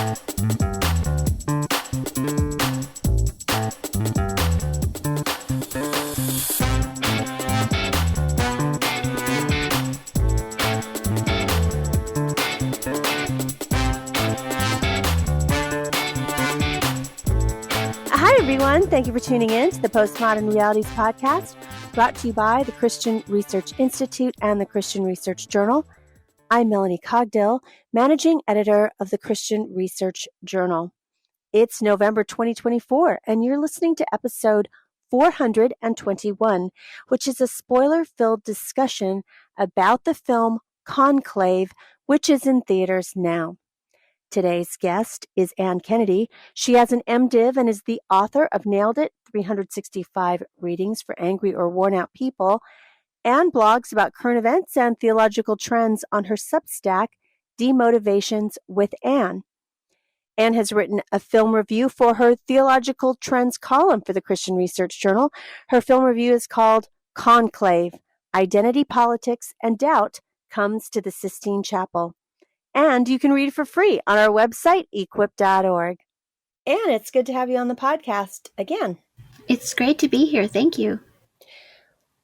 Hi, everyone. Thank you for tuning in to the Postmodern Realities podcast, brought to you by the Christian Research Institute and the Christian Research Journal. I'm Melanie Cogdill, managing editor of the Christian Research Journal. It's November 2024, and you're listening to episode 421, which is a spoiler-filled discussion about the film Conclave, which is in theaters now. Today's guest is Ann Kennedy. She has an MDiv and is the author of Nailed It, 365 Readings for Angry or Worn Out People, and blogs about current events and theological trends on her Substack, Demotivations with Ann. Ann has written a film review for her Theological Trends column for the Christian Research Journal. Her film review is called Conclave, Identity, Politics, and Doubt Comes to the Sistine Chapel. And you can read for free on our website, equip.org. Ann, it's good to have you on the podcast again. It's great to be here. Thank you.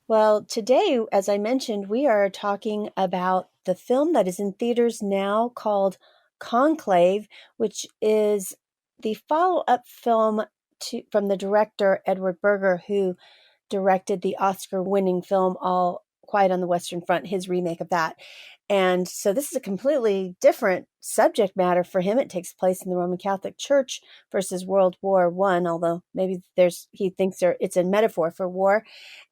Well, today, as I mentioned, we are talking about the film that is in theaters now called Conclave, which is the follow-up film from the director Edward Berger, who directed the Oscar-winning film All Quiet on the Western Front, his remake of that. And so this is a completely different subject matter for him. It takes place in the Roman Catholic Church versus World War I, although maybe he thinks it's a metaphor for war.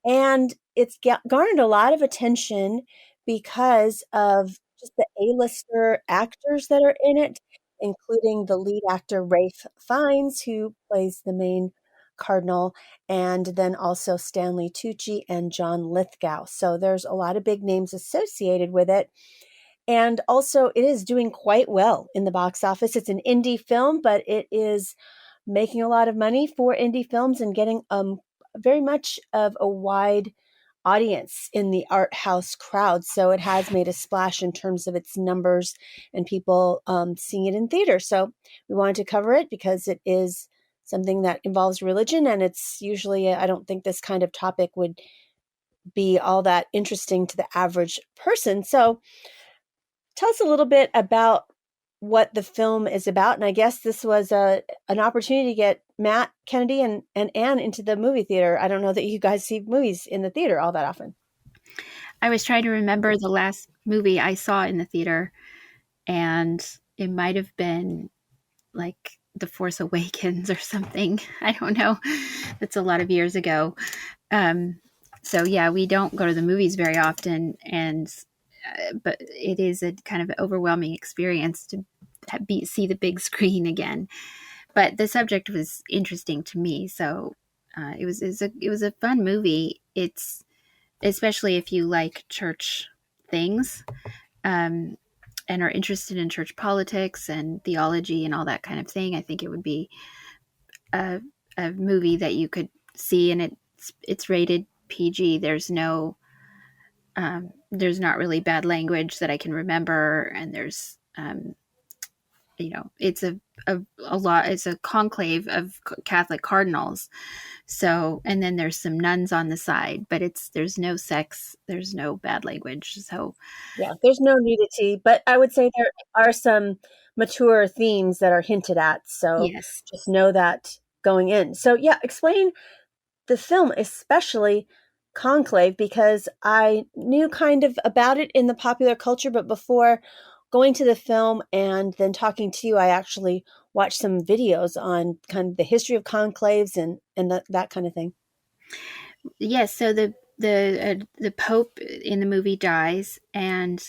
And it's garnered a lot of attention because of just the A-lister actors that are in it, including the lead actor Ralph Fiennes, who plays the main cardinal, and then also Stanley Tucci and John Lithgow. So there's a lot of big names associated with it. And also it is doing quite well in the box office. It's an indie film, but it is making a lot of money for indie films and getting very much of a wide audience in the art house crowd. So it has made a splash in terms of its numbers and people seeing it in theater. So we wanted to cover it because it is something that involves religion, and it's usually, I don't think this kind of topic would be all that interesting to the average person. So tell us a little bit about what the film is about. And I guess this was an opportunity to get Matt Kennedy and Ann into the movie theater. I don't know that you guys see movies in the theater all that often. I was trying to remember the last movie I saw in the theater, and it might have been like The Force Awakens or something. I don't know. That's a lot of years ago. So yeah, we don't go to the movies very often, but it is a kind of overwhelming experience to see the big screen again. But the subject was interesting to me, so it was a fun movie. It's especially if you like church things. And are interested in church politics and theology and all that kind of thing, I think it would be a movie that you could see, and it's rated PG. There's not really bad language that I can remember, and there's it's it's a conclave of Catholic cardinals. So, and then there's some nuns on the side, but there's no sex, there's no bad language. So yeah, there's no nudity, but I would say there are some mature themes that are hinted at. So yes, just know that going in. So yeah, explain the film, especially Conclave, because I knew kind of about it in the popular culture, but before going to the film and then talking to you, I actually watched some videos on kind of the history of conclaves and that kind of thing. Yes. So the Pope in the movie dies, and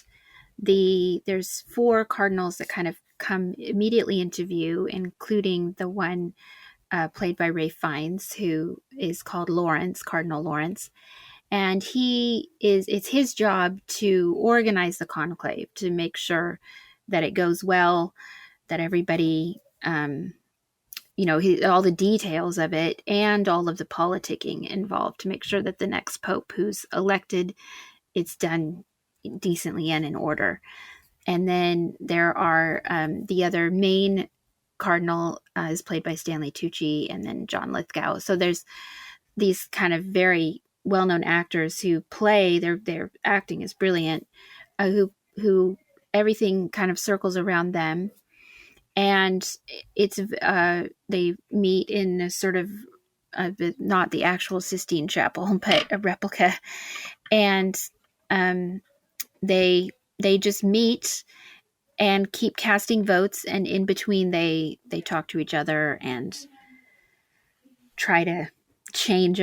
there's 4 cardinals that kind of come immediately into view, including the one played by Ralph Fiennes, who is called Lawrence, Cardinal Lawrence. And it's his job to organize the conclave, to make sure that it goes well, that everybody, all the details of it and all of the politicking involved, to make sure that the next pope who's elected, it's done decently and in order. And then there are the other main cardinal is played by Stanley Tucci, and then John Lithgow. So there's these kind of very well-known actors who play. Their acting is brilliant. Who everything kind of circles around them, and it's they meet in a sort of not the actual Sistine Chapel, but a replica, and um, they they just meet and keep casting votes, and in between they talk to each other and try to change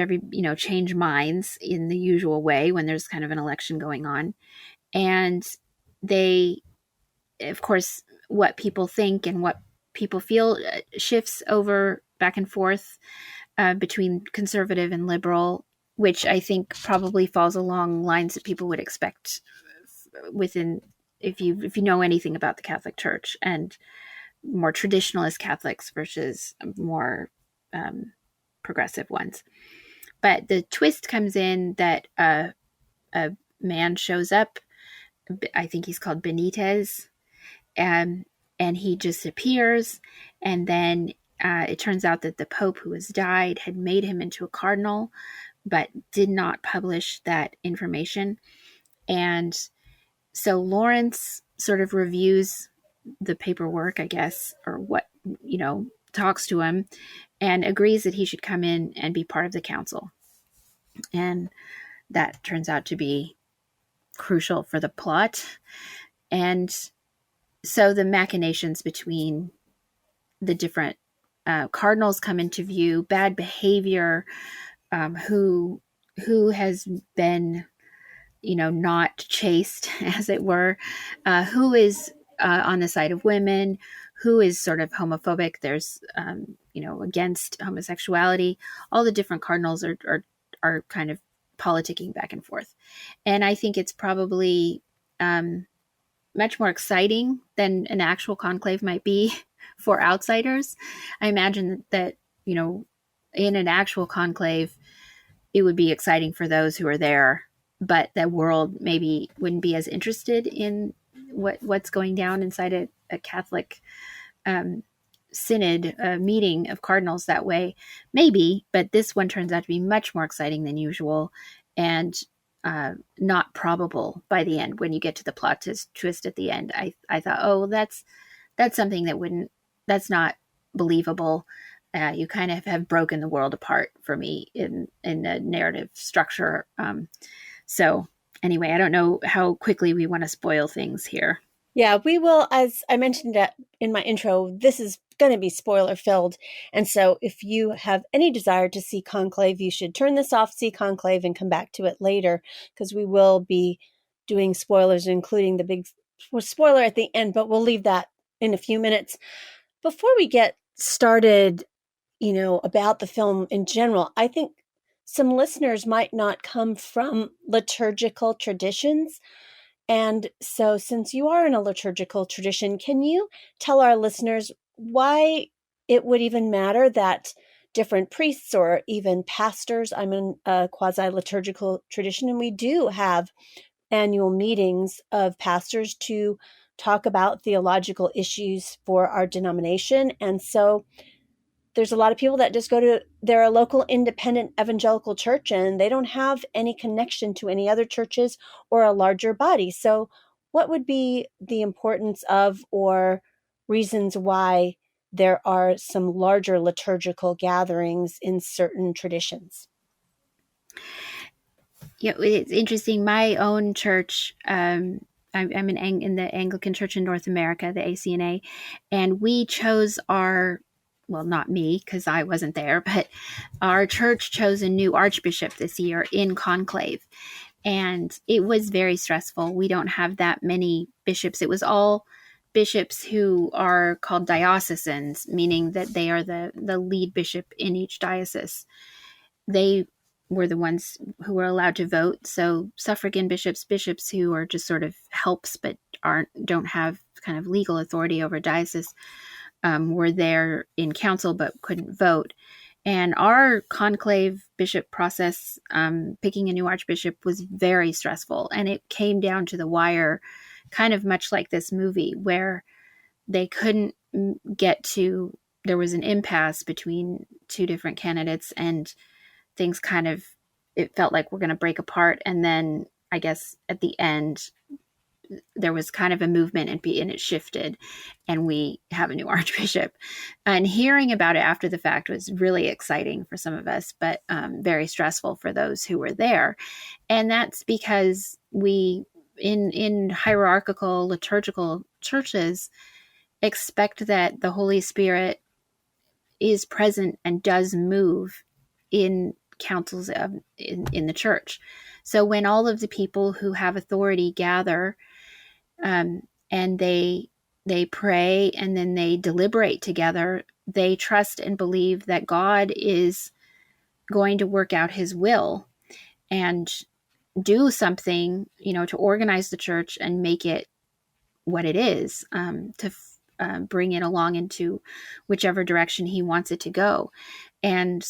minds in the usual way when there's kind of an election going on. And they, of course, what people think and what people feel shifts over back and forth between conservative and liberal, which I think probably falls along lines that people would expect within, if you know anything about the Catholic Church, and more traditionalist Catholics versus more progressive ones. But the twist comes in that a man shows up. I think he's called Benitez, and he just appears. And then it turns out that the Pope who has died had made him into a cardinal, but did not publish that information. And so Lawrence sort of reviews the paperwork, I guess, or what, talks to him and agrees that he should come in and be part of the council. And that turns out to be crucial for the plot. And so the machinations between the different cardinals come into view, bad behavior, who has been, not chaste, as it were, who is on the side of women, who is sort of homophobic. There's, against homosexuality. All the different cardinals are kind of politicking back and forth. And I think it's probably much more exciting than an actual conclave might be for outsiders. I imagine that, in an actual conclave, it would be exciting for those who are there, but the world maybe wouldn't be as interested in what's going down inside a Catholic synod meeting of cardinals that way. Maybe, but this one turns out to be much more exciting than usual, and not probable by the end. When you get to the plot twist at the end, I thought, oh, that's something that's not believable. You kind of have broken the world apart for me in the narrative structure. So anyway, I don't know how quickly we want to spoil things here. Yeah, we will. As I mentioned in my intro, this is going to be spoiler filled. And so if you have any desire to see Conclave, you should turn this off, see Conclave, and come back to it later, because we will be doing spoilers, including the big spoiler at the end, but we'll leave that in a few minutes. Before we get started, about the film in general, I think some listeners might not come from liturgical traditions. And so, since you are in a liturgical tradition, can you tell our listeners why it would even matter that different priests or even pastors? I'm in a quasi-liturgical tradition, and we do have annual meetings of pastors to talk about theological issues for our denomination. And so there's a lot of people that just go to their local independent evangelical church, and they don't have any connection to any other churches or a larger body. So what would be the importance of, or reasons why there are some larger liturgical gatherings in certain traditions? Yeah, it's interesting. My own church, I'm in the Anglican Church in North America, the ACNA, and we chose well, not me because I wasn't there, but our church chose a new archbishop this year in conclave. And it was very stressful. We don't have that many bishops. It was all bishops who are called diocesans, meaning that they are the lead bishop in each diocese. They were the ones who were allowed to vote. So suffragan bishops who are just sort of helps but don't have kind of legal authority over diocese, were there in council but couldn't vote. And our conclave bishop process, picking a new archbishop, was very stressful. And it came down to the wire, kind of much like this movie, where they couldn't get to, there was an impasse between two different candidates, and things kind of, it felt like we're going to break apart. And then I guess at the end, there was kind of a movement, and it shifted, and we have a new archbishop. And hearing about it after the fact was really exciting for some of us, but very stressful for those who were there. And that's because we, in hierarchical liturgical churches, expect that the Holy Spirit is present and does move in councils in the church. So when all of the people who have authority gather, and they pray, and then they deliberate together, they trust and believe that God is going to work out his will and do something, to organize the church and make it what it is, to bring it along into whichever direction he wants it to go. And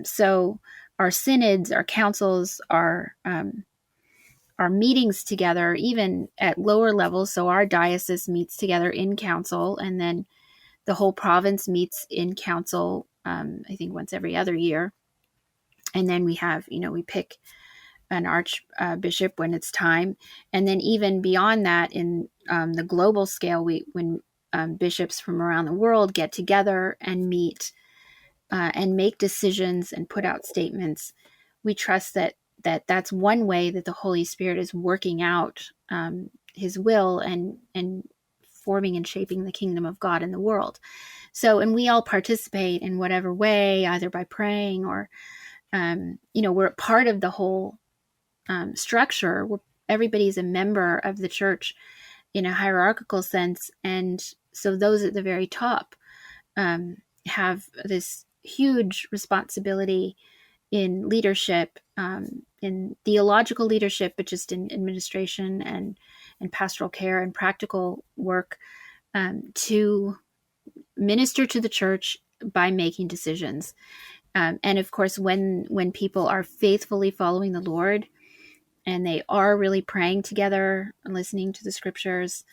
so our synods, our councils, our meetings together, even at lower levels. So our diocese meets together in council, and then the whole province meets in council, I think once every other year. And then we have, we pick an archbishop when it's time. And then even beyond that, in the global scale, when bishops from around the world get together and meet and make decisions and put out statements, we trust that's one way that the Holy Spirit is working out his will and forming and shaping the kingdom of God in the world. So, and we all participate in whatever way, either by praying or, we're part of the whole structure. Everybody's a member of the church in a hierarchical sense. And so those at the very top have this huge responsibility in leadership, in theological leadership, but just in administration and pastoral care and practical work, to minister to the church by making decisions. And of course, when people are faithfully following the Lord, and they are really praying together and listening to the scriptures,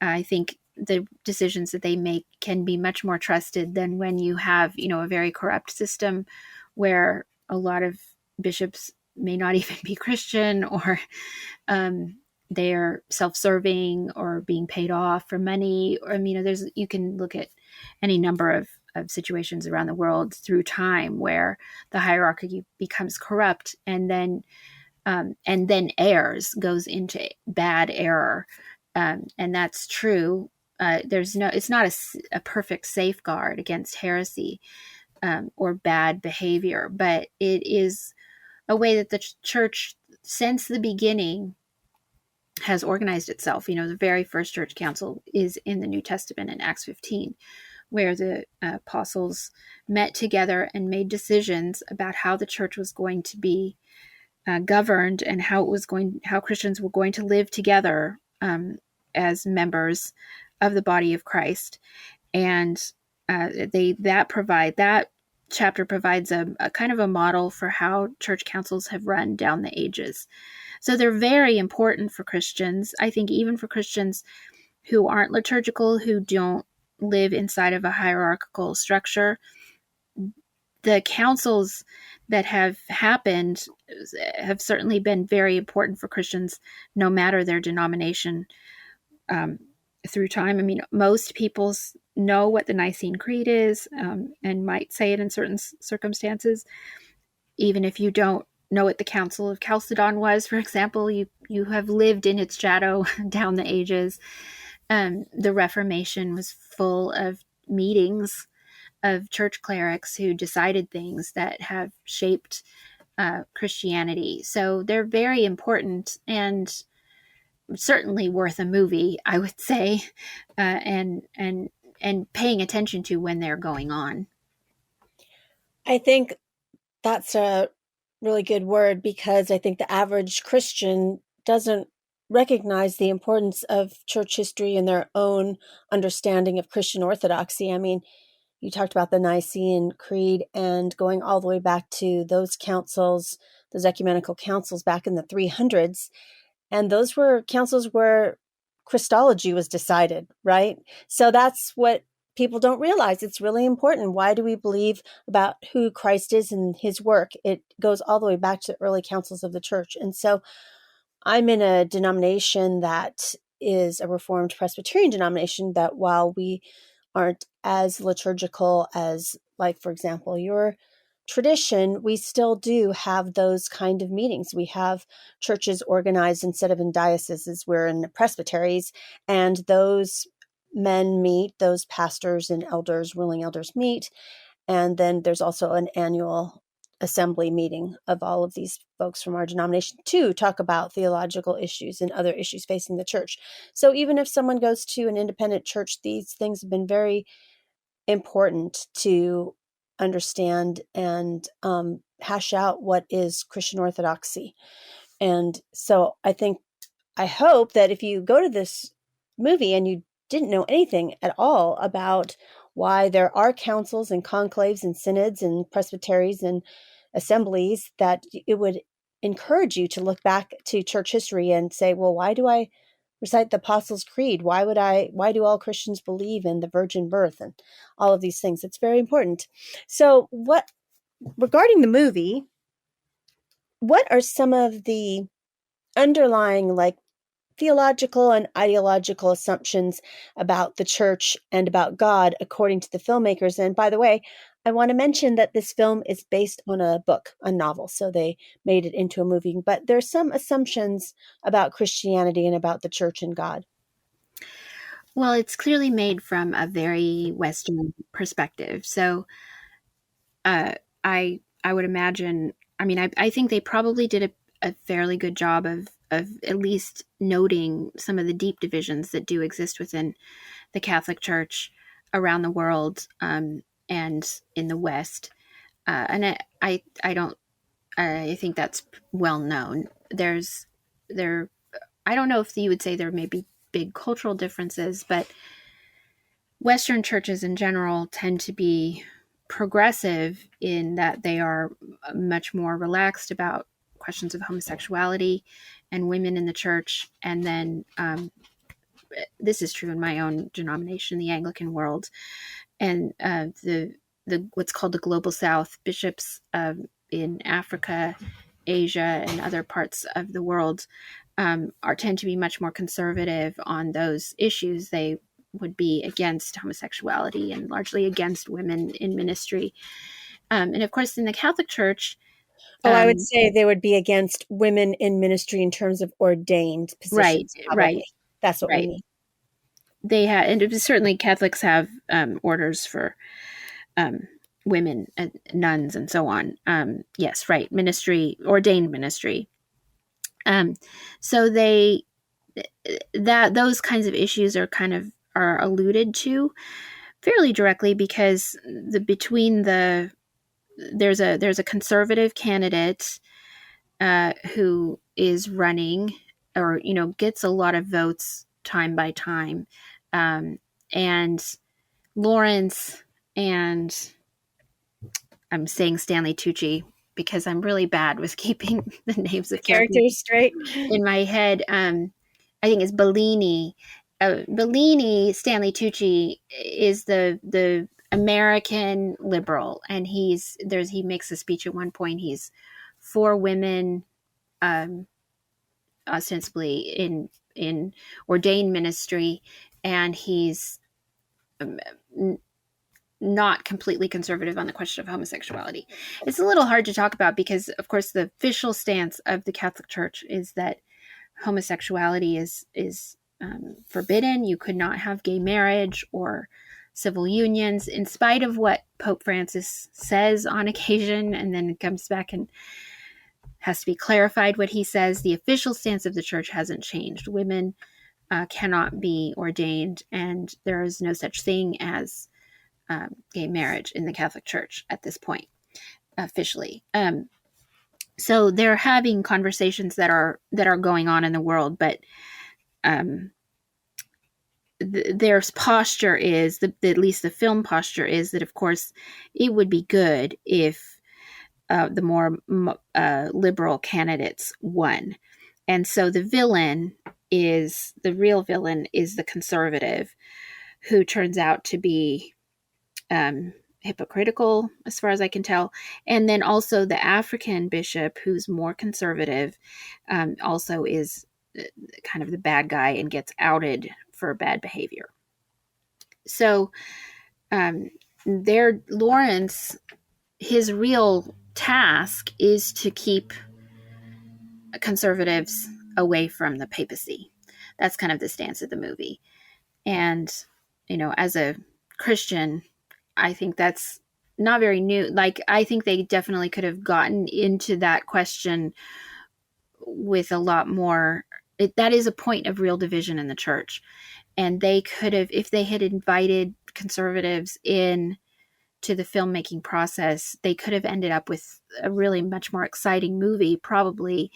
I think the decisions that they make can be much more trusted than when you have, a very corrupt system where a lot of bishops may not even be Christian, or they're self-serving or being paid off for money. Or, you can look at any number of situations around the world through time where the hierarchy becomes corrupt, and then errors, goes into bad error. And that's true. It's not a perfect safeguard against heresy or bad behavior, but it is a way that the church, since the beginning, has organized itself. The very first church council is in the New Testament in Acts 15, where the apostles met together and made decisions about how the church was going to be governed, and how Christians were going to live together as members of the body of Christ. And that chapter provides a kind of a model for how church councils have run down the ages. So they're very important for Christians. I think even for Christians who aren't liturgical, who don't live inside of a hierarchical structure, the councils that have happened have certainly been very important for Christians, no matter their denomination, through time. Most people know what the Nicene Creed is, and might say it in certain circumstances. Even if you don't know what the Council of Chalcedon was, for example, you have lived in its shadow down the ages. The Reformation was full of meetings of church clerics who decided things that have shaped Christianity. So they're very important, and certainly worth a movie, I would say, and paying attention to when they're going on. I think that's a really good word, because I think the average Christian doesn't recognize the importance of church history in their own understanding of Christian orthodoxy. You talked about the Nicene Creed, and going all the way back to those councils, those ecumenical councils back in the 300s. And those were councils where Christology was decided, right? So that's what people don't realize. It's really important. Why do we believe about who Christ is and his work? It goes all the way back to the early councils of the church. And so I'm in a denomination that is a Reformed Presbyterian denomination, that while we aren't as liturgical as, like, for example, your tradition, we still do have those kind of meetings. We have churches organized, instead of in dioceses, we're in presbyteries, and those men meet, those pastors and elders, ruling elders meet, and then there's also an annual assembly meeting of all of these folks from our denomination to talk about theological issues and other issues facing the church. So even if someone goes to an independent church, these things have been very important to understand and hash out what is Christian orthodoxy. And so I hope that if you go to this movie and you didn't know anything at all about why there are councils and conclaves and synods and presbyteries and assemblies, that it would encourage you to look back to church history and say, well, why do I recite the Apostles' Creed? Why do all Christians believe in the virgin birth and all of these things? It's very important. So regarding the movie, what are some of the underlying, like, theological and ideological assumptions about the church and about God, according to the filmmakers? And by the way, I want to mention that this film is based on a book, a novel, so they made it into a movie. But there's some assumptions about Christianity and about the church and God. Well, it's clearly made from a very Western perspective. So I would imagine. I mean, I think they probably did a fairly good job of at least noting some of the deep divisions that do exist within the Catholic Church around the world, and in the West. And I don't. I think that's well known. There. I don't know if you would say there may be big cultural differences, but Western churches in general tend to be progressive in that they are much more relaxed about questions of homosexuality and women in the church. And then this is true in my own denomination, the Anglican world, and the what's called the Global South, bishops in Africa, Asia, and other parts of the world tend to be much more conservative on those issues. They would be against homosexuality and largely against women in ministry. And of course, in the Catholic Church, Oh, I would say they would be against women in ministry in terms of ordained right, positions, probably. right, That's what we right. mean. They have, and certainly Catholics have orders for women, nuns, and so on. Yes, right, ministry, ordained ministry. So those kinds of issues are alluded to fairly directly, because there's a conservative candidate who is running, or gets a lot of votes time by time, and Lawrence and I'm saying Stanley Tucci because I'm really bad with keeping the names The of characters characters straight. in my head. I think it's Bellini. Bellini, Stanley Tucci, is the American liberal, and he makes a speech at one point. He's for women, um, ostensibly in ordained ministry, and he's um, not completely conservative on the question of homosexuality. It's a little hard to talk about because, of course, the official stance of the Catholic Church is that homosexuality is forbidden. You could not have gay marriage or civil unions, in spite of what Pope Francis says on occasion, and then comes back and has to be clarified what he says. The official stance of the church hasn't changed. Women cannot be ordained, and there is no such thing as gay marriage in the Catholic Church at this point, officially. So they're having conversations that are going on in the world, but their posture is, at least the film posture is, that of course it would be good if the more liberal candidates won. And so the villain is the real villain is the conservative, who turns out to be hypocritical, as far as I can tell. And then also the African bishop, who's more conservative, also is kind of the bad guy and gets outed for bad behavior. So Lawrence, his real task is to keep conservatives away from the papacy. That's kind of the stance of the movie. And, as a Christian, I think that's not very new. Like, I think they definitely could have gotten into that question with a lot more. That is a point of real division in the church. And they could have, if they had invited conservatives in to the filmmaking process, they could have ended up with a really much more exciting movie, probably,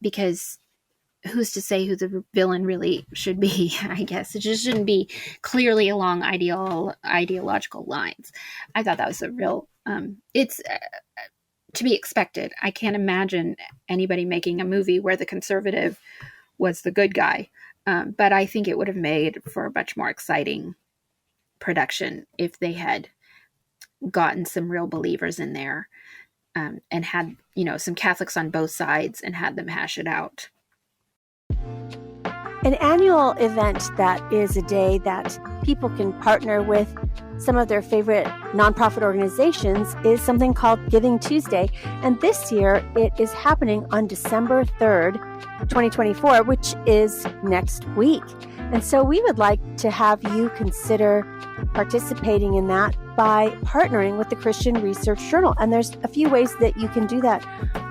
because who's to say who the villain really should be? I guess it just shouldn't be clearly along ideological lines. I thought that was a real, it's to be expected. I can't imagine anybody making a movie where the conservative was the good guy. But I think it would have made for a much more exciting production if they had gotten some real believers in there, and had, some Catholics on both sides and had them hash it out. An annual event that is a day that people can partner with some of their favorite nonprofit organizations is something called Giving Tuesday. And this year it is happening on December 3rd, 2024, which is next week. And so we would like to have you consider participating in that by partnering with the Christian Research Journal. And there's a few ways that you can do that.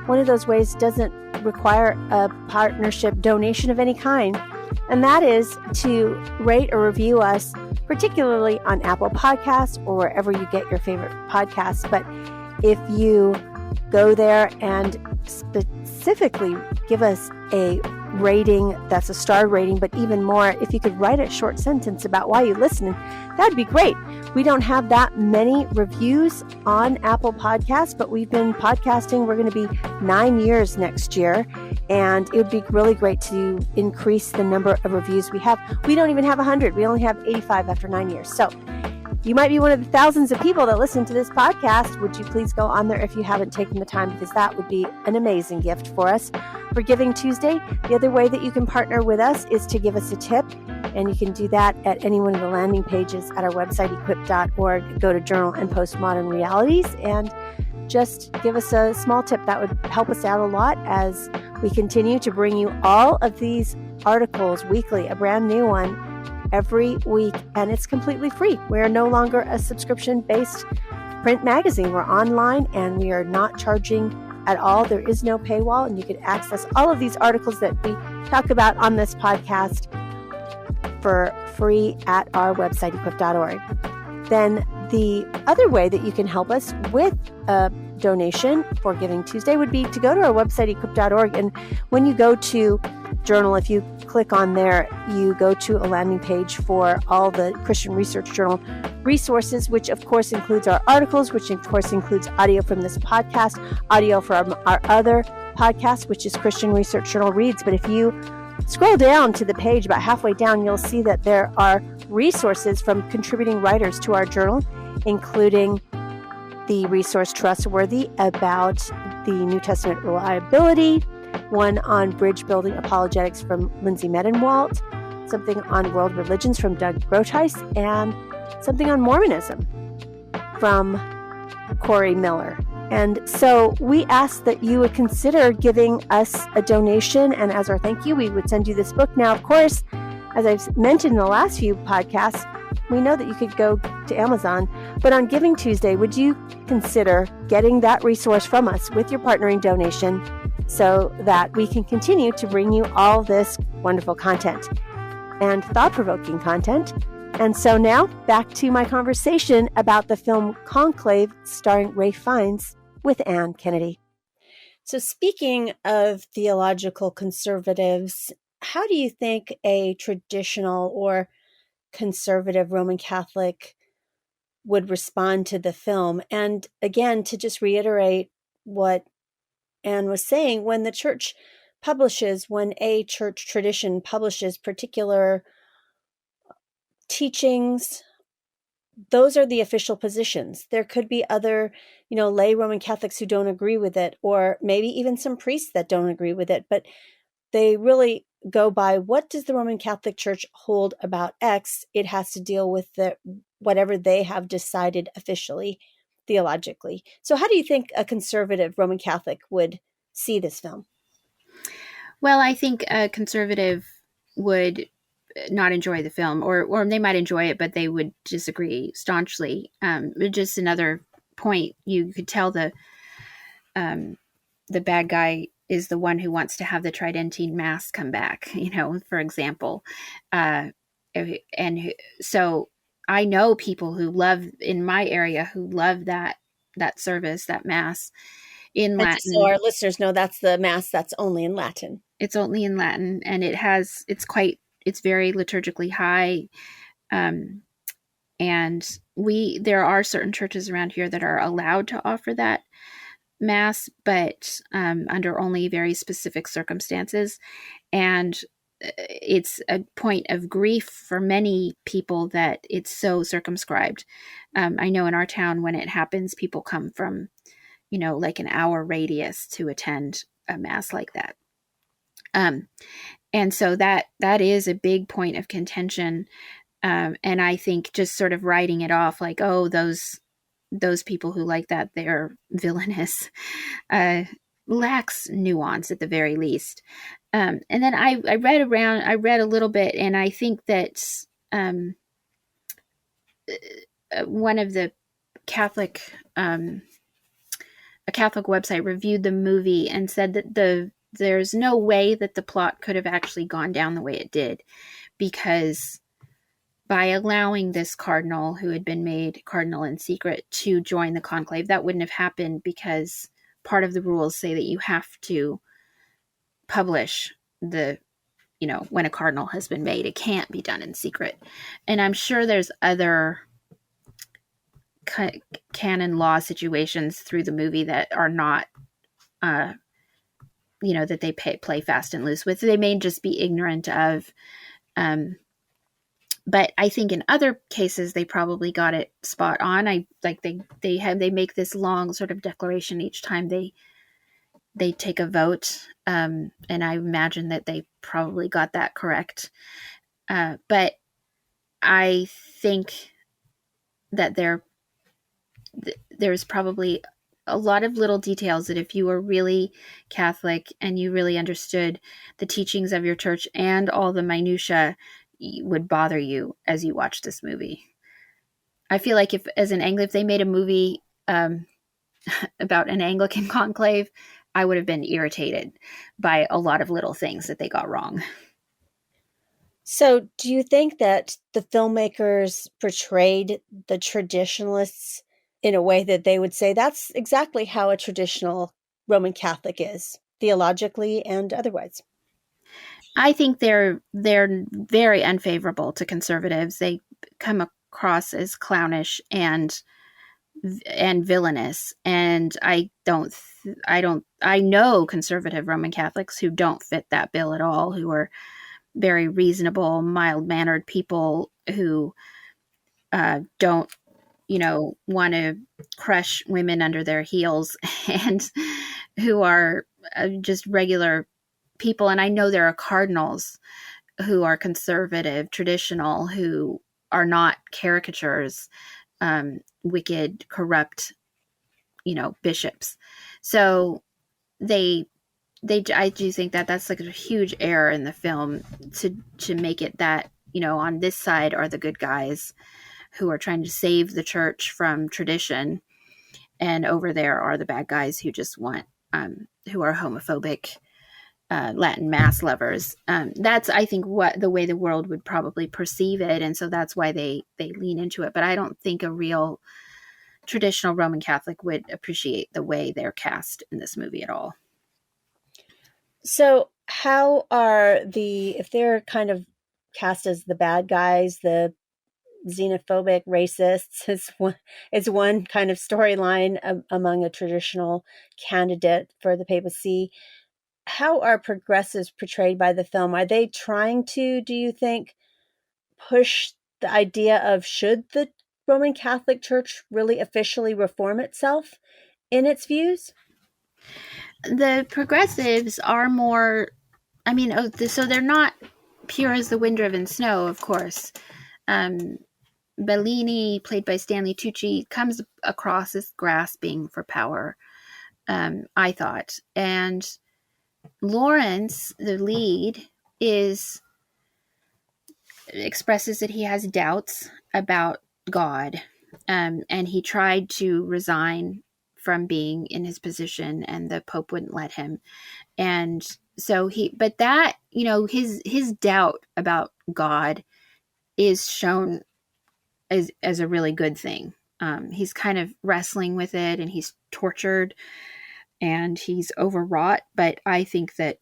One of those ways doesn't require a partnership donation of any kind, and that is to rate or review us, particularly on Apple Podcasts or wherever you get your favorite podcasts. But if you go there and specifically give us a rating that's a star rating, but even more, if you could write a short sentence about why you listen, that'd be great. We don't have that many reviews on Apple Podcasts, but we've been podcasting. We're going to be 9 years next year, and it would be really great to increase the number of reviews we have. We don't even have 100. We only have 85 after 9 years. So you might be one of the thousands of people that listen to this podcast. Would you please go on there if you haven't taken the time, because that would be an amazing gift for us for Giving Tuesday. The other way that you can partner with us is to give us a tip, and you can do that at any one of the landing pages at our website, equip.org. Go to Journal and Postmodern Realities and just give us a small tip. That would help us out a lot as we continue to bring you all of these articles weekly, a brand new one every week, and it's completely free. We are no longer a subscription-based print magazine. We're online, and we are not charging at all. There is no paywall, and you can access all of these articles that we talk about on this podcast for free at our website, equip.org. Then the other way that you can help us with a donation for Giving Tuesday would be to go to our website, equip.org, and when you go to Journal, if you click on there, you go to a landing page for all the Christian Research Journal resources, which of course includes our articles, which of course includes audio from this podcast, audio from our other podcast, which is Christian Research Journal Reads. But if you scroll down to the page, about halfway down, you'll see that there are resources from contributing writers to our journal, including the resource Trustworthy about the New Testament reliability, one on bridge building apologetics from Lindsay Medenwalt, something on world religions from Doug Groteis, and something on Mormonism from Corey Miller. And so we ask that you would consider giving us a donation, and as our thank you, we would send you this book. Now, of course, as I've mentioned in the last few podcasts, we know that you could go to Amazon, but on Giving Tuesday, would you consider getting that resource from us with your partnering donation so that we can continue to bring you all this wonderful content and thought-provoking content? And so now, back to my conversation about the film Conclave, starring Ralph Fiennes with Anne Kennedy. So speaking of theological conservatives, how do you think a traditional or conservative Roman Catholic would respond to the film? And again, to just reiterate what Anne was saying, when the church publishes, when a church tradition publishes particular teachings, those are the official positions. There could be other, lay Roman Catholics who don't agree with it, or maybe even some priests that don't agree with it, but they really go by, what does the Roman Catholic Church hold about X? It has to deal with whatever they have decided officially, theologically. So how do you think a conservative Roman Catholic would see this film? Well, I think a conservative would not enjoy the film, or they might enjoy it, but they would disagree staunchly. Just another point, you could tell um, the bad guy is the one who wants to have the Tridentine Mass come back, for example. Uh, and so I know people who love, in my area, who love that service, that Mass in And just so Latin. our listeners know, that's the Mass that's only in Latin. It's only in Latin, and it's very liturgically high. Um, and there are certain churches around here that are allowed to offer that Mass, but under only very specific circumstances. And it's a point of grief for many people that it's so circumscribed. I know in our town, when it happens, people come from, like an hour radius to attend a Mass like that. And so that is a big point of contention. And I think just sort of writing it off like, oh, those people who like that, they're villainous, uh, lacks nuance at the very least. And then I read a little bit, and I think that um, one of the Catholic, a Catholic website reviewed the movie and said that there's no way that the plot could have actually gone down the way it did, because by allowing this cardinal, who had been made cardinal in secret, to join the conclave, that wouldn't have happened, because part of the rules say that you have to publish when a cardinal has been made. It can't be done in secret. And I'm sure there's other canon law situations through the movie that are not, uh, that they play fast and loose with. They may just be ignorant of. Um, but I think in other cases they probably got it spot on. They make this long sort of declaration each time they take a vote, and I imagine that they probably got that correct. But I think that there's probably a lot of little details that, if you were really Catholic and you really understood the teachings of your church and all the minutia, would bother you as you watch this movie. I feel like if they made a movie about an Anglican conclave, I would have been irritated by a lot of little things that they got wrong. So, do you think that the filmmakers portrayed the traditionalists in a way that they would say that's exactly how a traditional Roman Catholic is, theologically and otherwise? I think they're very unfavorable to conservatives. They come across as clownish and villainous, and I know conservative Roman Catholics who don't fit that bill at all, who are very reasonable, mild-mannered people who don't want to crush women under their heels, and who are just regular people. And I know there are cardinals who are conservative, traditional, who are not caricatures, wicked, corrupt, bishops. So they I do think that that's like a huge error in the film, to make it that, on this side are the good guys who are trying to save the church from tradition, and over there are the bad guys who just want, who are homophobic, Latin Mass lovers. That's, I think, what the way the world would probably perceive it, and so that's why they lean into it. But I don't think a real traditional Roman Catholic would appreciate the way they're cast in this movie at all. So, how are if they're kind of cast as the bad guys, the xenophobic racists, is one kind of storyline among a traditional candidate for the papacy. how are progressives portrayed by the film? Are they trying to, do you think, push the idea of should the Roman Catholic Church really officially reform itself in its views? The progressives are more, I mean, so they're not pure as the wind driven snow, of course. Um, Bellini, played by Stanley Tucci, comes across as grasping for power, I thought. And Lawrence, the lead, is expresses that he has doubts about God, and he tried to resign from being in his position, and the Pope wouldn't let him. And so but that, his doubt about God is shown as a really good thing. He's kind of wrestling with it, and he's tortured, and he's overwrought. But I think that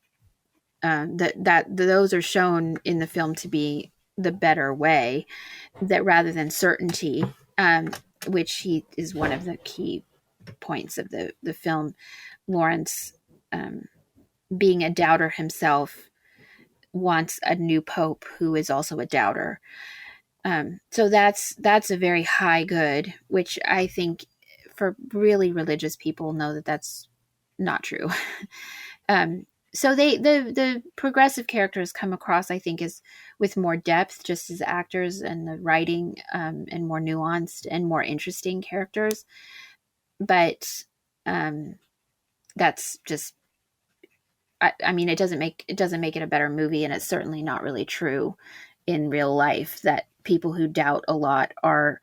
that those are shown in the film to be the better way, that rather than certainty, which he is one of the key points of the film. Lawrence, being a doubter himself, wants a new pope who is also a doubter. So that's a very high good, which I think for really religious people know that that's not true. So the progressive characters come across, I think, as with more depth, just as actors, and the writing, and more nuanced and more interesting characters. But that's just, I mean, it doesn't make it a better movie, and it's certainly not really true in real life that people who doubt a lot are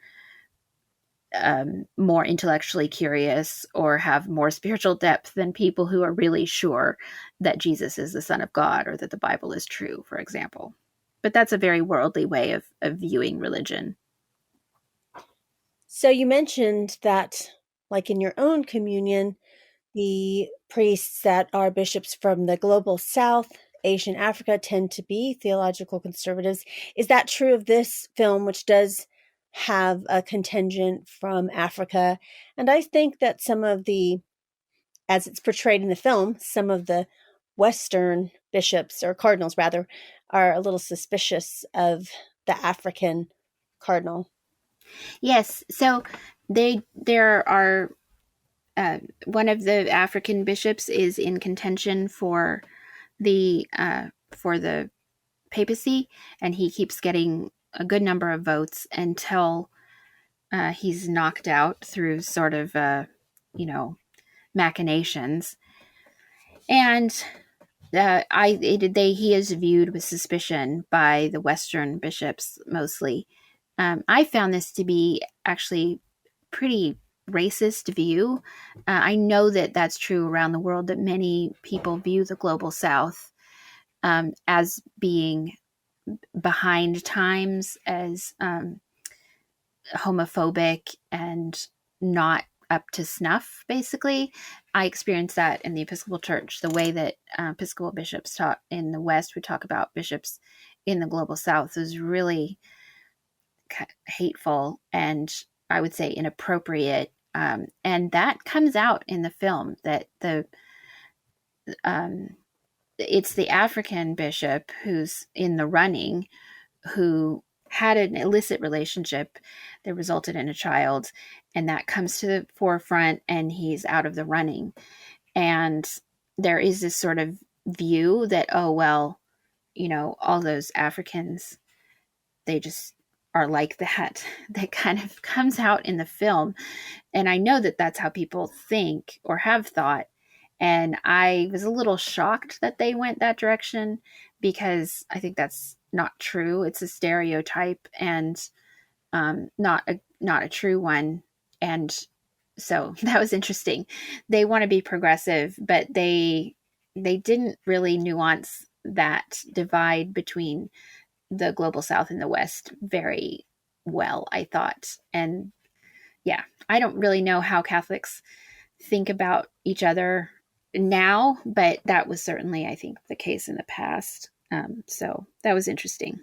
more intellectually curious or have more spiritual depth than people who are really sure that Jesus is the Son of God or that the Bible is true, for example. But that's a very worldly way of viewing religion. So you mentioned that, like in your own communion, the priests that are bishops from the global south, Asia, and Africa tend to be theological conservatives. Is that true of this film, which does have a contingent from Africa? And I think that some of the, as it's portrayed in the film, some of the Western bishops, or cardinals rather, are a little suspicious of the African cardinal. Yes, so there are, one of the African bishops is in contention for the papacy, and he keeps getting a good number of votes until he's knocked out through sort of you know machinations. And he is viewed with suspicion by the Western bishops mostly. I found this to be actually pretty racist view. I know that that's true around the world, that many people view the global South as being behind times, as homophobic and not up to snuff, basically. I experienced that in the Episcopal Church, the way that Episcopal bishops taught in the West would talk about bishops in the global South was really hateful, and I would say inappropriate. And that comes out in the film, that um, it's the African bishop who's in the running, who had an illicit relationship that resulted in a child, and that comes to the forefront, and he's out of the running. And there is this sort of view that, oh well, all those Africans, they just are like that. That kind of comes out in the film. And I know that that's how people think or have thought. And I was a little shocked that they went that direction, because I think that's not true. It's a stereotype, and not a true one. And so that was interesting. They want to be progressive, but they didn't really nuance that divide between the global South and the West very well, I thought. And yeah, I don't really know how Catholics think about each other now, but that was certainly, I think, the case in the past. So that was interesting.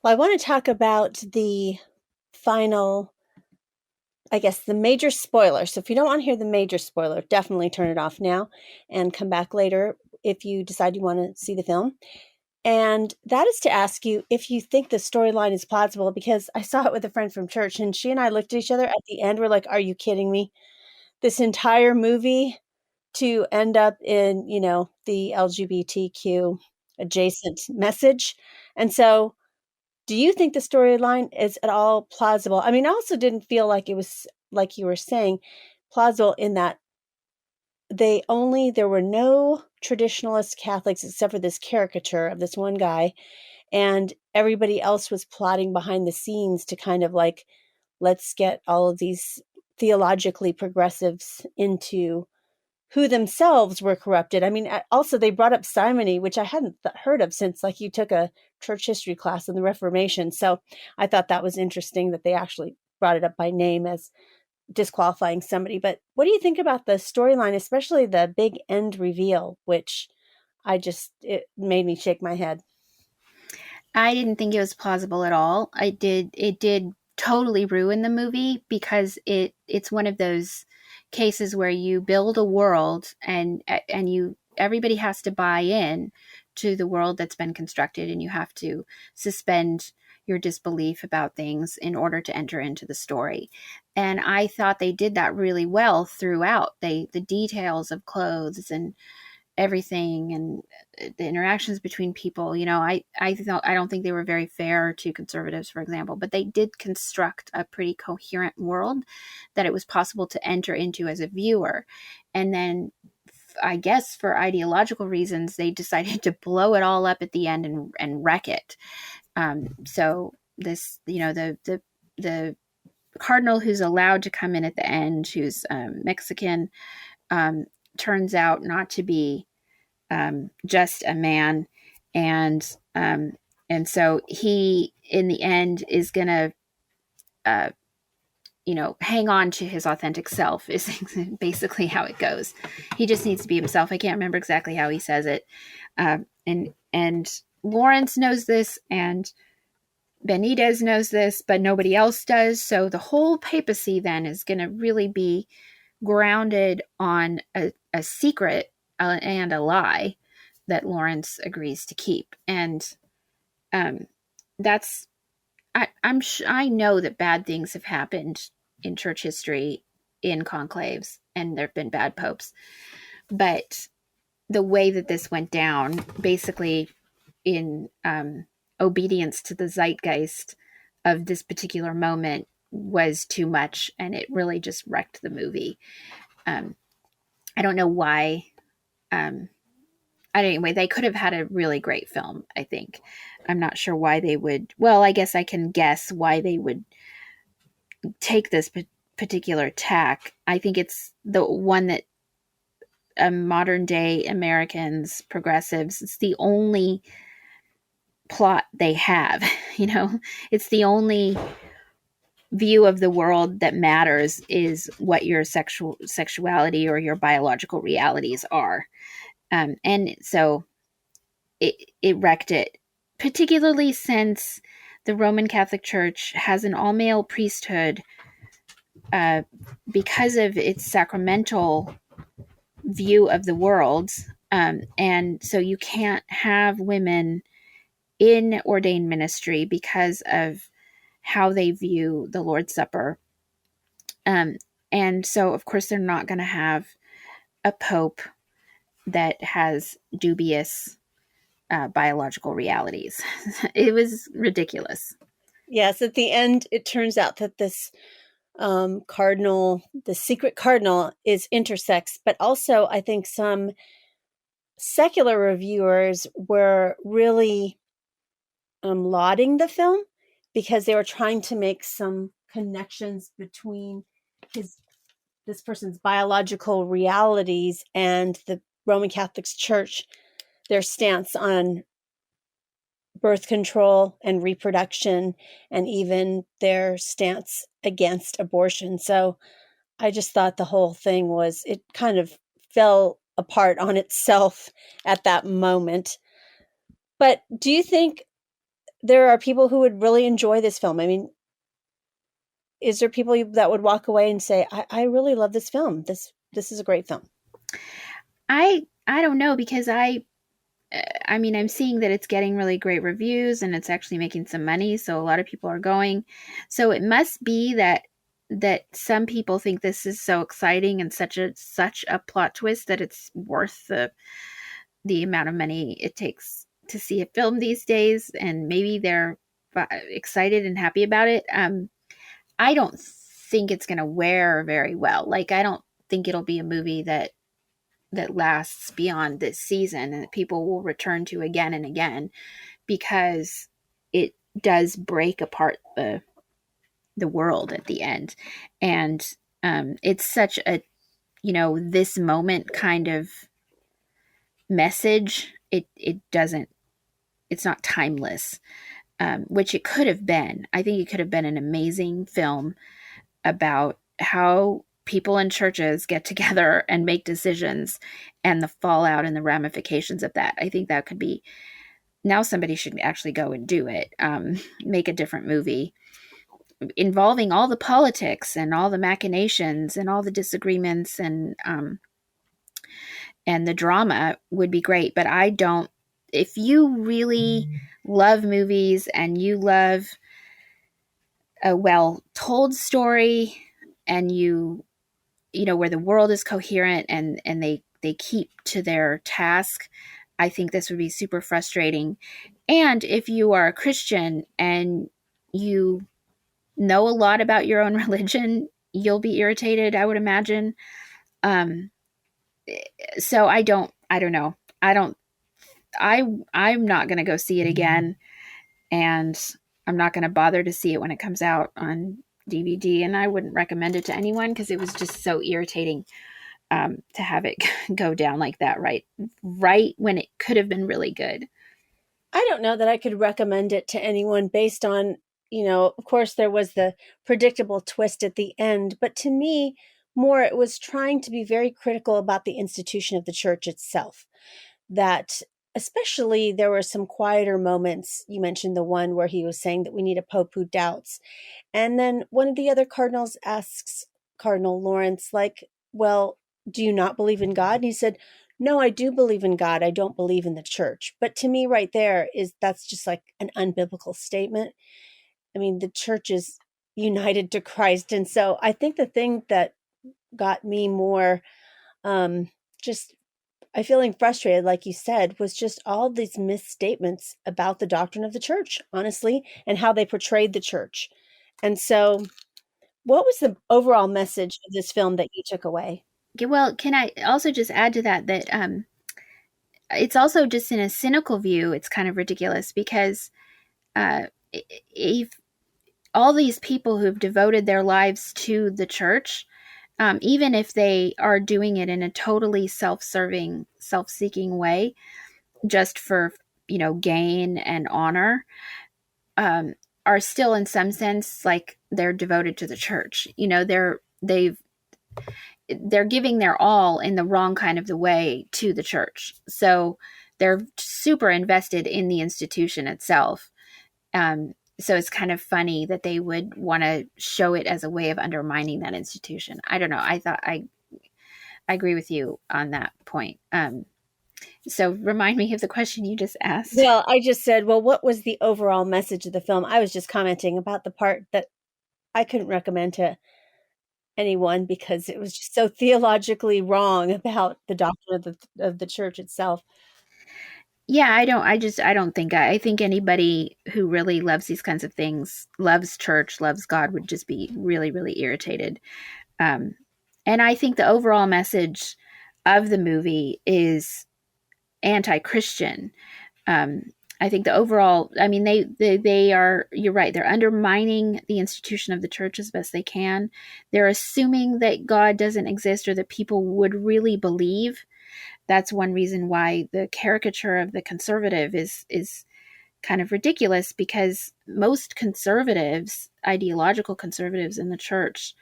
Well, I want to talk about the final, I guess, the major spoiler. So if you don't want to hear the major spoiler, definitely turn it off now and come back later. if you decide you want to see the film. And that is to ask you if you think the storyline is plausible, because I saw it with a friend from church and she and I looked at each other at the end. We're like, are you kidding me? This entire movie to end up in, the LGBTQ adjacent message. And so, do you think the storyline is at all plausible? I mean, I also didn't feel like it was, like you were saying, plausible in that there were no traditionalist Catholics except for this caricature of this one guy, and everybody else was plotting behind the scenes to kind of like, let's get all of these theologically progressives into who themselves were corrupted. I mean, also they brought up simony, which I hadn't heard of since like you took a church history class in the Reformation. So I thought that was interesting that they actually brought it up by name as disqualifying somebody. But what do you think about the storyline, especially the big end reveal, which it made me shake my head. I didn't think it was plausible at all. It did totally ruin the movie because it's one of those cases where you build a world and you everybody has to buy in to the world that's been constructed, and you have to suspend your disbelief about things in order to enter into the story. And I thought they did that really well throughout. The details of clothes and everything and the interactions between people, I don't think they were very fair to conservatives, for example, but they did construct a pretty coherent world that it was possible to enter into as a viewer. And then I guess for ideological reasons they decided to blow it all up at the end and wreck it. So this, the cardinal who's allowed to come in at the end, who's Mexican, um, turns out not to be just a man, and so he in the end is gonna uh, hang on to his authentic self is basically how it goes. He just needs to be himself. I can't remember exactly how he says it, and Lawrence knows this, and Benitez knows this, but nobody else does. So the whole papacy then is going to really be grounded on a secret and a lie that Lawrence agrees to keep. And um, that's I know that bad things have happened in church history in conclaves, and there have been bad popes, but the way that this went down, basically in obedience to the zeitgeist of this particular moment, was too much, and it really just wrecked the movie. Um, I don't know why. Anyway, they could have had a really great film, I think. I'm not sure why they would. Well, I guess I can guess why they would take this particular tack. I think it's the one that modern day Americans, progressives, it's the only plot they have. It's the only view of the world that matters is what your sexuality or your biological realities are. And so it wrecked it, particularly since the Roman Catholic Church has an all male priesthood uh, because of its sacramental view of the world. And so you can't have women in ordained ministry because of how they view the Lord's Supper. Um, and so, of course, they're not going to have a pope that has dubious biological realities. It was ridiculous. Yes, at the end, it turns out that this cardinal, the secret cardinal, is intersex, but also I think some secular reviewers were really lauding the film because they were trying to make some connections between his this person's biological realities and the Roman Catholic Church, their stance on birth control and reproduction, and even their stance against abortion. So I just thought the whole thing it kind of fell apart on itself at that moment. But do you think there are people who would really enjoy this film? I mean, is there people that would walk away and say, I really love this film. This is a great film. I don't know because I mean, I'm seeing that it's getting really great reviews and it's actually making some money, so a lot of people are going. So it must be that some people think this is so exciting and such a plot twist that it's worth the amount of money it takes to see a film these days, and maybe they're excited and happy about it. I don't think it's going to wear very well. Like, I don't think it'll be a movie that lasts beyond this season and that people will return to again and again, because it does break apart the world at the end. And it's such a, this moment kind of message. It doesn't, it's not timeless, which it could have been. I think it could have been an amazing film about how people in churches get together and make decisions and the fallout and the ramifications of that. I think that could be, now somebody should actually go and do it, make a different movie involving all the politics and all the machinations and all the disagreements and the drama would be great. But I don't, if you really love movies and you love a well told story, and you know, where the world is coherent and they keep to their task, I think this would be super frustrating. And if you are a Christian and you know a lot about your own religion, you'll be irritated, I would imagine. um so I don't know. I don't I I'm not going to go see it again, and I'm not going to bother to see it when it comes out on DVD, and I wouldn't recommend it to anyone because it was just so irritating, to have it go down like that, right when it could have been really good. I don't know that I could recommend it to anyone based on, of course, there was the predictable twist at the end, but to me, more it was trying to be very critical about the institution of the church itself. That, especially, there were some quieter moments. You mentioned the one where he was saying that we need a pope who doubts. And then one of the other cardinals asks Cardinal Lawrence, like, well, do you not believe in God? And he said, no, I do believe in God. I don't believe in the church. But to me, right there, that's just like an unbiblical statement. I mean, the church is united to Christ. And so I think the thing that got me more, just I feeling frustrated, like you said, was just all these misstatements about the doctrine of the church, honestly, and how they portrayed the church. And so, what was the overall message of this film that you took away? Okay, well, can I also just add to that it's also just in a cynical view, it's kind of ridiculous because uh, if all these people who've devoted their lives to the church, even if they are doing it in a totally self-serving, self-seeking way, just for gain and honor, um, are still in some sense like they're devoted to the church. They're giving their all in the wrong kind of the way to the church. So they're super invested in the institution itself. So it's kind of funny that they would want to show it as a way of undermining that institution. I don't know. I agree with you on that point. So remind me of the question you just asked. Well, I just said, well, what was the overall message of the film? I was just commenting about the part that I couldn't recommend to anyone because it was just so theologically wrong about the doctrine of the church itself. Yeah, I don't think, I think anybody who really loves these kinds of things, loves church, loves God, would just be really, really irritated. Um, and I think the overall message of the movie is anti-Christian. Um, I think the overall, I mean, they are, you're right, they're undermining the institution of the church as best they can. They're assuming that God doesn't exist or that people would really believe. That's one reason why the caricature of the conservative is kind of ridiculous, because most conservatives, ideological conservatives in the church,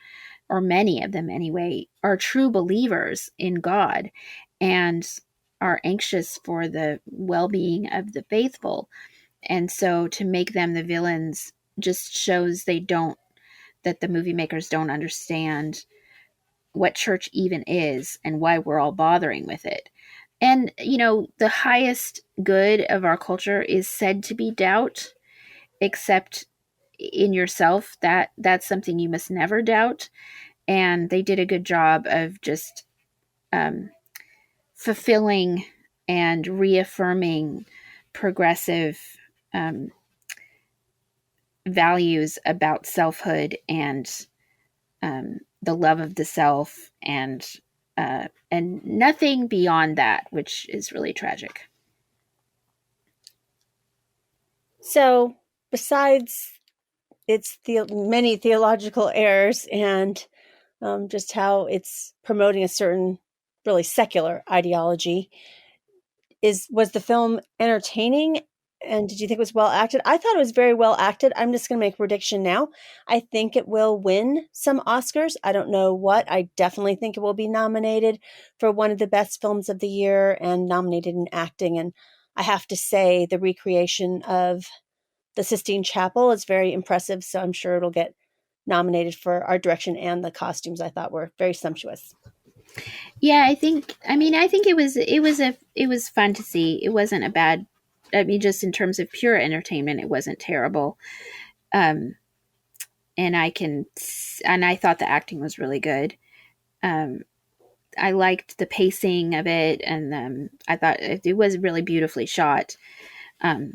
or many of them anyway, are true believers in God and are anxious for the well-being of the faithful. And so to make them the villains just shows that the movie makers don't understand what church even is and why we're all bothering with it. And, the highest good of our culture is said to be doubt, except in yourself. That's something you must never doubt. And they did a good job of just um, fulfilling and reaffirming progressive um, values about selfhood and the love of the self, and nothing beyond that, which is really tragic. So, besides its many theological errors and just how it's promoting a certain really secular ideology, was the film entertaining? And did you think it was well acted? I thought it was very well acted. I'm just going to make a prediction now. I think it will win some Oscars. I don't know what. I definitely think it will be nominated for one of the best films of the year and nominated in acting. And I have to say, the recreation of the Sistine Chapel is very impressive. So I'm sure it'll get nominated for art direction, and the costumes I thought were very sumptuous. Yeah, I think it was fun to see. It wasn't a bad. I mean, just in terms of pure entertainment, it wasn't terrible. Um, and I thought the acting was really good. Um, I liked the pacing of it, and I thought it was really beautifully shot.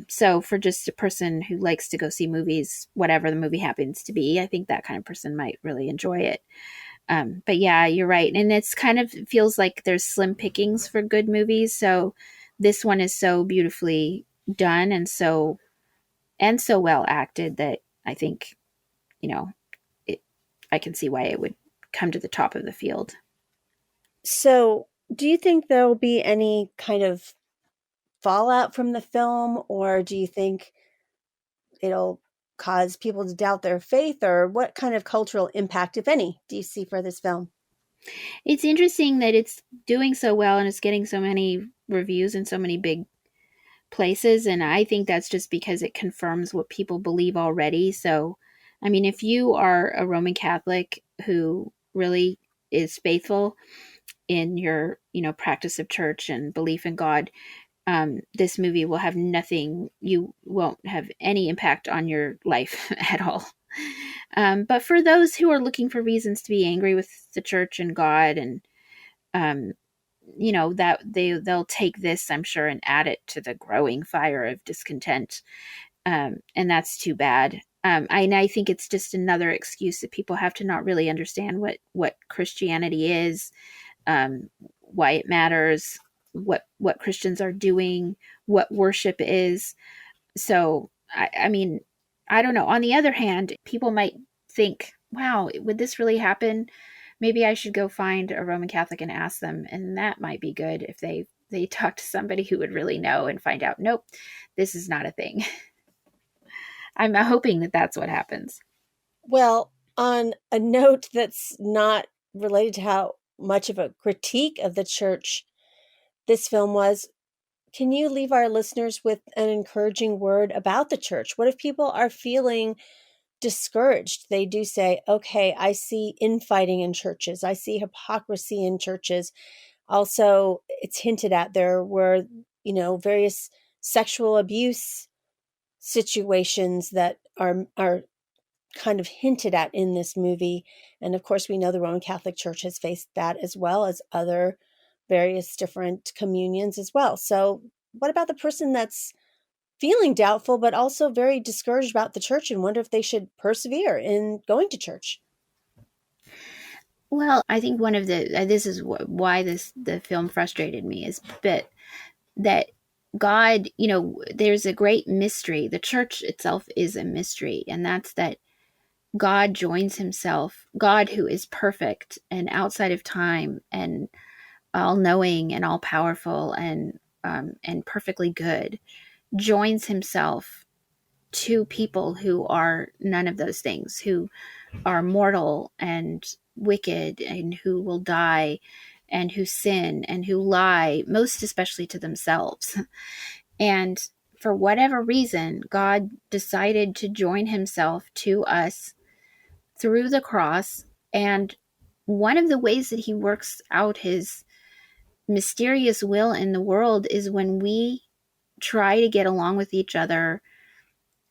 So for just a person who likes to go see movies, whatever the movie happens to be, I think that kind of person might really enjoy it. But yeah, you're right. And it's kind of feels like there's slim pickings for good movies. So this one is so beautifully done and so well acted that I think, you know, it, I can see why it would come to the top of the field. So, do you think there will be any kind of fallout from the film, or do you think it'll cause people to doubt their faith, or what kind of cultural impact, if any, do you see for this film? It's interesting that it's doing so well and it's getting so many reviews in so many big places. And I think that's just because it confirms what people believe already. So, I mean, if you are a Roman Catholic who really is faithful in your, practice of church and belief in God, this movie will have nothing, you won't have any impact on your life at all. But for those who are looking for reasons to be angry with the church and God, and um, that they'll take this, I'm sure, and add it to the growing fire of discontent, and that's too bad. I think it's just another excuse that people have to not really understand what Christianity is, why it matters, what Christians are doing, what worship is. So I mean, I don't know. On the other hand, people might think, wow, would this really happen? Maybe I should go find a Roman Catholic and ask them, and that might be good if they talk to somebody who would really know and find out, nope, this is not a thing. I'm hoping that that's what happens. Well, on a note that's not related to how much of a critique of the church this film was, can you leave our listeners with an encouraging word about the church? What if people are feeling discouraged? They do say, okay, I see infighting in churches, I see hypocrisy in churches. Also, it's hinted at there were, various sexual abuse situations that are kind of hinted at in this movie. And of course, we know the Roman Catholic Church has faced that as well as other various different communions as well. So, what about the person that's feeling doubtful, but also very discouraged about the church and wonder if they should persevere in going to church? Well, I think one of the this is why the film frustrated me is that God, there's a great mystery. The church itself is a mystery, and that's that God joins himself, God who is perfect and outside of time and all knowing and all powerful and perfectly good, joins himself to people who are none of those things, who are mortal and wicked and who will die and who sin and who lie, most especially to themselves. And for whatever reason, God decided to join himself to us through the cross. And one of the ways that he works out his mysterious will in the world is when we try to get along with each other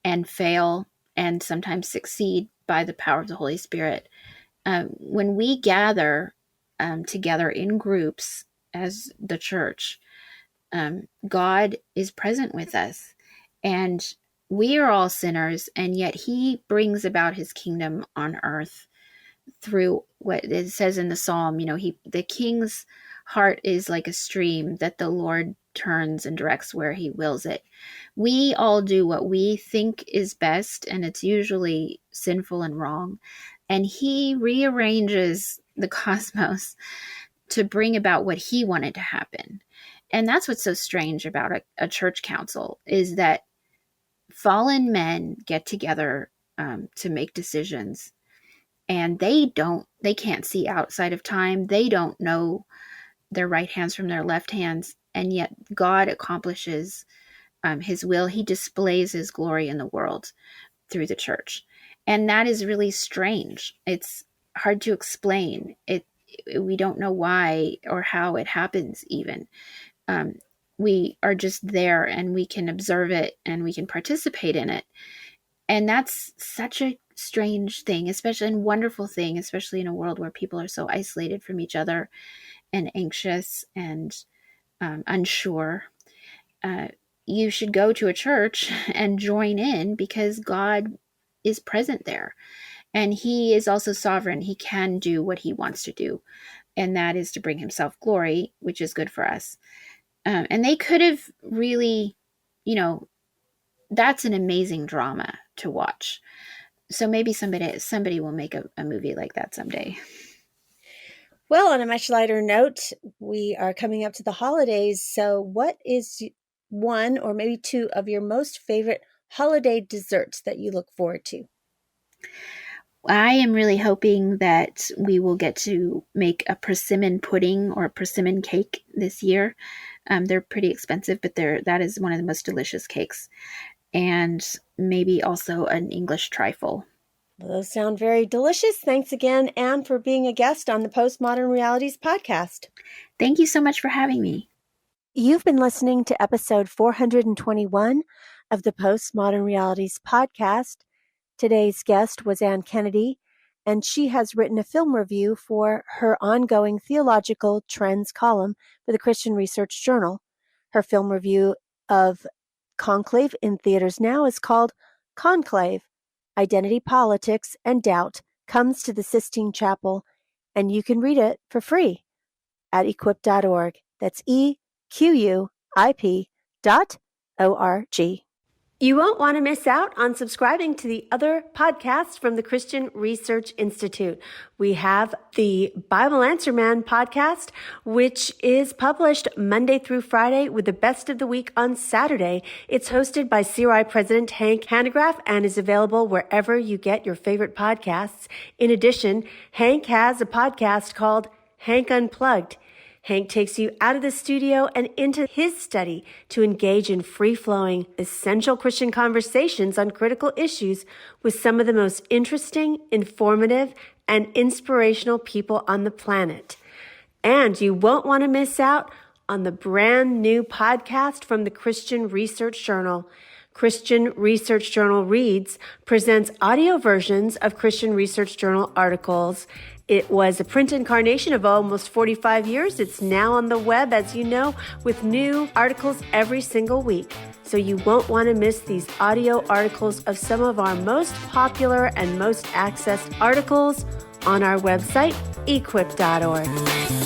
and fail and sometimes succeed by the power of the Holy Spirit. When we gather together in groups as the church, God is present with us. And we are all sinners, and yet he brings about his kingdom on earth through what it says in the psalm. The king's heart is like a stream that the Lord turns and directs where he wills it. We all do what we think is best, and it's usually sinful and wrong. And he rearranges the cosmos to bring about what he wanted to happen. And that's what's so strange about a church council, is that fallen men get together to make decisions, and they can't see outside of time. They don't know their right hands from their left hands. And yet God accomplishes his will. He displays his glory in the world through the church. And that is really strange. It's hard to explain. We don't know why or how it happens even. We are just there, and we can observe it, and we can participate in it. And that's such a strange thing, especially and wonderful thing, especially in a world where people are so isolated from each other and anxious and unsure. You should go to a church and join in, because God is present there, and he is also sovereign. He can do what he wants to do, and that is to bring himself glory, which is good for us. And they could have really, that's an amazing drama to watch. So maybe somebody will make a movie like that someday. Well, on a much lighter note, we are coming up to the holidays. So what is one or maybe two of your most favorite holiday desserts that you look forward to? I am really hoping that we will get to make a persimmon pudding or a persimmon cake this year. They're pretty expensive, but that is one of the most delicious cakes. And maybe also an English trifle. Well, those sound very delicious. Thanks again, Anne, for being a guest on the Postmodern Realities podcast. Thank you so much for having me. You've been listening to episode 421 of the Postmodern Realities podcast. Today's guest was Anne Kennedy, and she has written a film review for her ongoing Theological Trends column for the Christian Research Journal. Her film review of Conclave in theaters now is called Conclave: Identity, Politics, and Doubt Comes to the Sistine Chapel, and you can read it for free at equip.org. That's EQUIP.org. You won't want to miss out on subscribing to the other podcasts from the Christian Research Institute. We have the Bible Answer Man podcast, which is published Monday through Friday with the best of the week on Saturday. It's hosted by CRI President Hank Hanegraaff and is available wherever you get your favorite podcasts. In addition, Hank has a podcast called Hank Unplugged. Hank takes you out of the studio and into his study to engage in free-flowing, essential Christian conversations on critical issues with some of the most interesting, informative, and inspirational people on the planet. And you won't want to miss out on the brand new podcast from the Christian Research Journal. Christian Research Journal Reads presents audio versions of Christian Research Journal articles. It was a print incarnation of almost 45 years. It's now on the web, as you know, with new articles every single week. So you won't want to miss these audio articles of some of our most popular and most accessed articles on our website, equip.org.